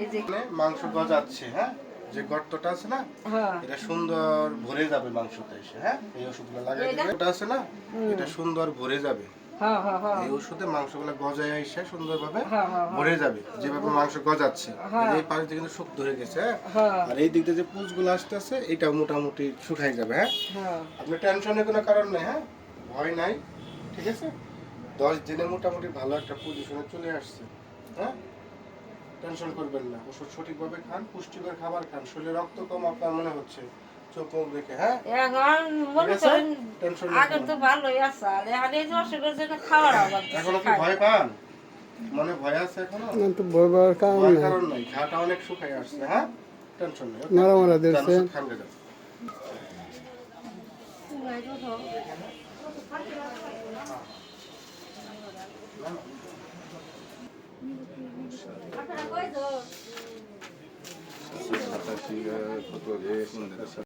এই যে মাংস গজাচ্ছে, হ্যাঁ, যে গর্তটা আছে না, হ্যাঁ এটা সুন্দর ভরে যাবে মাংসতে এসে, হ্যাঁ, এই ওষুধগুলো লাগাই দিলে ওটা আছে না, এটা সুন্দর ভরে যাবে। হ্যাঁ হ্যাঁ হ্যাঁ এই ওষুধে মাংসগুলো গজায় এসে সুন্দরভাবে হ্যাঁ হ্যাঁ ভরে যাবে, যেভাবে মাংস গজাচ্ছে। হ্যাঁ। এই পানিতে কিন্তু শুক ধরে গেছে, হ্যাঁ, হ্যাঁ আর এই দিক দিয়ে যে পুঁজগুলো আসতেছে এটা মোটামুটি শুকাই যাবে, হ্যাঁ। হ্যাঁ আপনি টেনশনের কোনো কারণ নেই, হ্যাঁ, ভয় নাই, ঠিক আছে। 10 দিনে মোটামুটি ভালো একটা পজিশনে চলে আসছে, হ্যাঁ, টেনশন করবেন না। ওষুধ সঠিকভাবে খান, পুষ্টিকর খাবার খান, শরীরে রক্ত কম আপনার মনে হচ্ছে, চোখ মুখ দেখে, হ্যাঁ, এখন মনে ঠিক আছে? করেন টেনশন আগে তো ভালোই আছে আর এখন এই যে অসুখের জন্য খাওয়ার অভাব এখনো কি ভয় পান? মনে ভয় আছে এখনো? না তো বইবার কারণ ভয়ের নাই কারণ নাই, ঘাটা অনেক শুকাই আসছে, হ্যাঁ, টেনশন নেই, মারা মারা যান দিচ্ছে ওষুধ খান গে যান। আপনারা কয়জন?